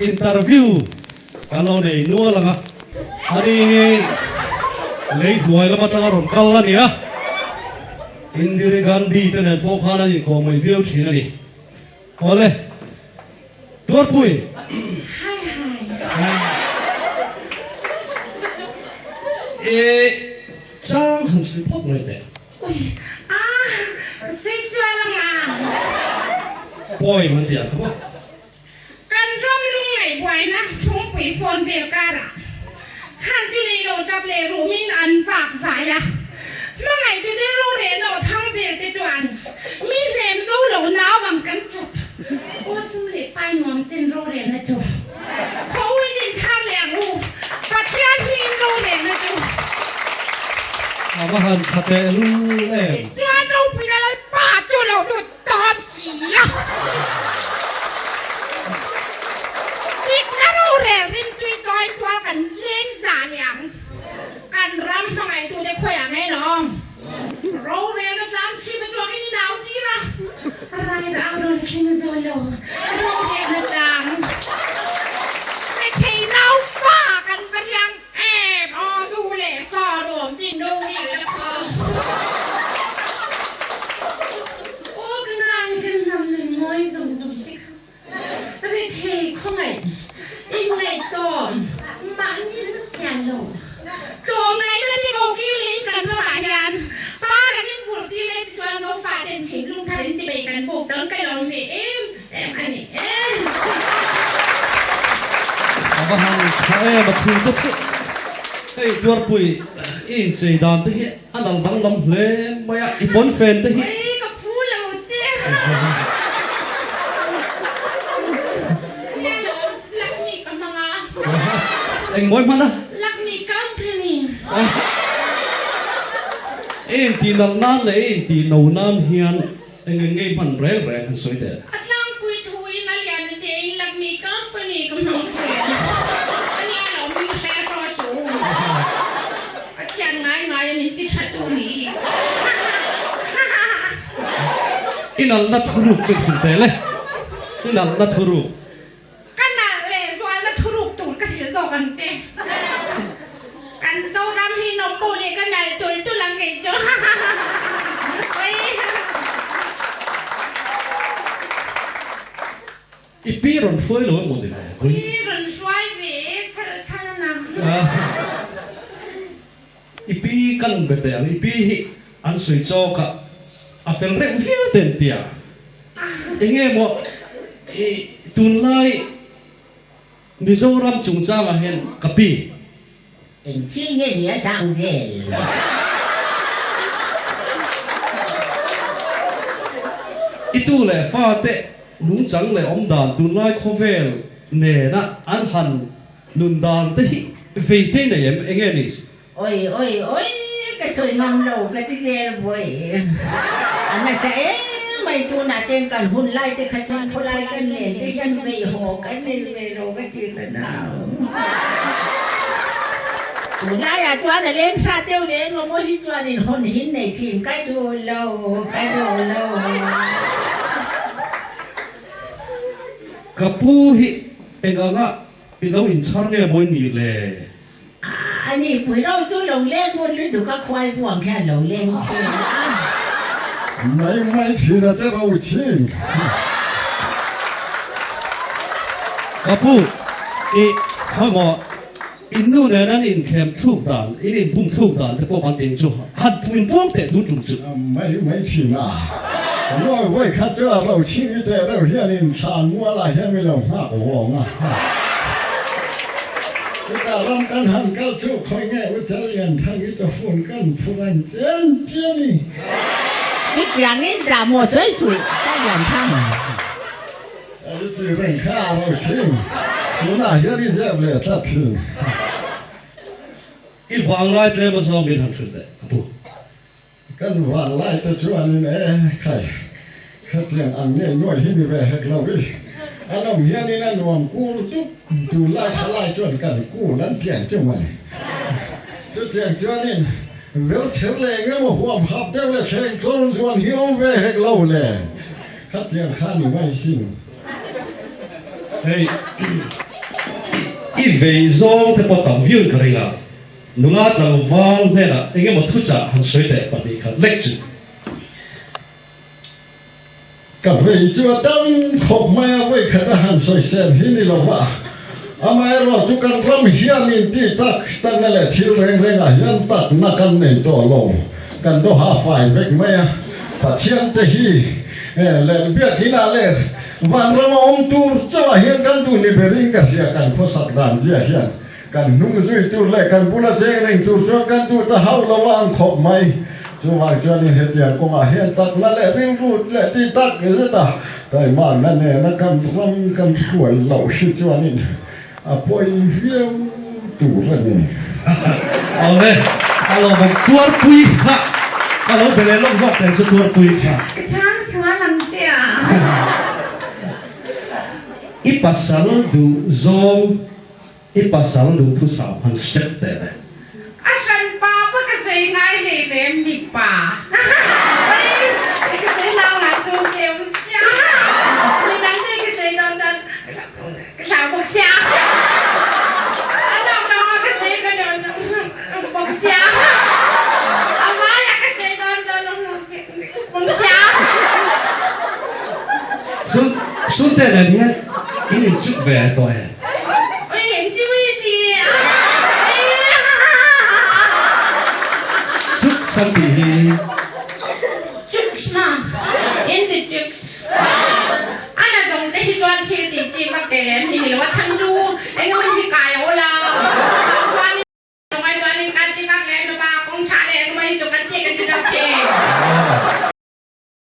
interview kalau nih nuo lang ah hari lei duai lama tangaron kalla nih ah Indira Gandhi tenan pokana ni ko mai view thina ni oleh dorpui trang han sin pok ngai te sexual lang ah boy man dia ko kan rom lung ngai boy na chung pui phone bel kara khan tu le lo jab le ru min an fak fa ya ma ngai tu de ru le lo thang bel te tuan min lem zo lo naw bam kan chu o sum le pai nom chen ru le na chu ko wi din than le ru pa tian hin ru le na chu amahan thate lu le tuan ru pi la pa chu lo lu tom si ya ik na ru le rin tui toi kwa kan leng sa liangกันรำทำไมตูได้คุยอย่างไงน้องเราเรียนแล้วล้างชีพตัวนี้หนาวดีละอะไรเราโดนขี้มันโดนโลเราเรียนแล้วล้างแต่ที่หนาวฟ้ากันไปยังแอบอดูแลสอรวมจินดูนี่แล้วก็โอ้กันนานกันนำหนึ่งม้อยดุดุสิค่ะแต่ที่ข้างในอีกในจอมมันนี่มันเสียงลงโจมไงนั่นที่เขากิ้วลิ้นกันระหว่างยันป้าดังนี้พูดที่เล่นชวนน้องฝ่ายเด่นถิ่นลุงทารินจะไปกันผูกเติมไก่ลองนี่แต่อันนี้amahan thae ma thu ta chi ei dorpui in chei dan te hi anal dang lam hle maya ipon fen te hi เฮ้ยกับพูดแล้วเจ้เนี่ยเหรอลักนี่กับมังอ่ะ eng moi mana ลักนี่กับเพลนี่ en ti nal nan le en ti no nam hian eng ngei man rel rel han soi te อัดลังคุยทุยนั่นอย่างนี้เองลักนี่กับเพลนี่กับน้องเฟรนอันนี้เรามีแค่รอจูอาจารย์ง่ายๆนี่ที่ชัดตุลี inal na thuru ke te le inal na thuru กันน่ะเลยตัวละทุรุกตูดก็เสียดอกกันเต้กันโตรำที่นมปูเลยกันน่ะจุลจุลังเกจเฮ้ย ipi ron foi lo mo de le นี่รันช่วยเวชันนะ ipi kan be te ang ipi hi an sui cho ka a fel rek viu ten tia enge mo tun lai Mizoram chung cha ma hen kapi เป็นชื่อเงี้ยสังเกต itu le fa te nung chang le om dan tun lai khovel ne na an han nun dan te hi ve te ne em enge ni โอ้ยก็สวยมัมโลก็ที่เรียนบ่อยอันนั้นจะไม่ตูน่าเต้นกันหุ่นไล่แต่ขยันคนไล่กันเล่นที่ยันไม่หอกกันนี่ไม่โลก็ที่กันเอาหุ่นไล่อะตัวนั้นเล่นซาเตียวเล่นว่าโมจิตัวนี้หุ่นหินในทีมก็ดูโล kapu hi enga nga pilo in char ne moi ni le อันนี้ปุ๋ยเราตู้ลงเล่นบนฤดูก็ควายพวงแค่ลงเล่นเท่านั้น ไม่ทีละจะเราชิง kapu khoi mo in nu ne nan in kem thu dan in bum thu dan te ko kan ding chu han puin buang te du chu chu ไม่ทีละเราไว้คัดเจอเราชิงแต่เราเฮียนี่สานมัวอะไรเฮียไม่ลงห้าโอ่งอ่ะจะรำกันหันกันชุกคอยแง่วิทยาทางนี้จะฝุ่นกันฝุ่นเจนนี่ อีกอย่างนี้ดาโมสวยๆได้อย่างทั้ง ไอ้ที่เร่งข้าเราชิงหัวหน้าเฮียนี่เจ็บเลยทัดชิง i wang lai te ma so mi han chu te kapu กันว่าไล่ตัวชวนนี่ใครเขาเตียงอันนี้หน่วยที่มีแวกเราดิอันนั้นเฮียนี่นั่นรวมกู้ตุ๊กดูไล่เขาไล่ชวนกันกู้นั้นเตียงจังหวะจะเตียงชวนนี่เวลเทเลงก็มาห่วงพับเดี๋ยวเลยเชงคนชวนเฮียวแวกเราเลยเขาเตียงข้านี่ไม่ชิง hey อีเวย์ซองเทปตังวิวกระไรล่ะนุ่งอาจังวาลเนี่ยนะเองก็มาทุจ่าหันสวยแต่ปฏิขัดเล็กจุด กับเวจัวตั้งขบมาไว้ขณะหันสวยเส้นที่นี่เราว่าอามาเราทุกันรำเฮียนินที่ตักตั้งนั่นแหละที่เร่งเร่งอ่ะยันตักนักกันในตัวลงกันตัวหาฝ่ายเวกไม่อ่ะปัจเจียนเตฮีเล่นเบียดที่น่าเล่นวันเราอมตูเจ้าเฮียนกันตูนี่เบริงกันเสียกันพอสักดานเสียเฮียนกันนุ่งจุยตูเล่กันบุระเจริญตูช่วยกันตูตะเฮาระวังขบไม่ช่วยจวนนี่เหตุอย่างก็มาเฮียนตักนั่นแหละริ้วรูดแหละที่ตักเออตาแต่มานั่นเนี่ยนักกันรำกันสวยเหล่าชิจวนนี่apoi viu tu rani เอาเลยเอาเราเป็นตัวปุยค่ะเอาเราเป็นลูกซอกแต่งชุดตัวปุยค่ะ ช้างชวนลังเตีย อีปัสสาวะดูซองอีปัสสาวะดูทุสาวหันเซ็ตแต่เลย อาฉันป้าเพื่อเกษตรไงเด็กมีป่าเกษตรเราหลังตัวเดียวจ้ามีนั่งที่เกษตรตอนสาวบอกจ้าเราเกษตรกันเดี๋ยวบอกจ้าเอาไว้อยากเกษตรตอนบอกจ้าสุดแต่เนี่ยอีนี่จุดแหวนตัวเอง เห็นที่ไม่ดีจุดสันติดี จุกส์มาอินดิจุกส์อันนั้นตรงที่ตัวที่ติดจีบมาเกลมที่นี่ว่าทั้งดูไอ้ก็มันที่กา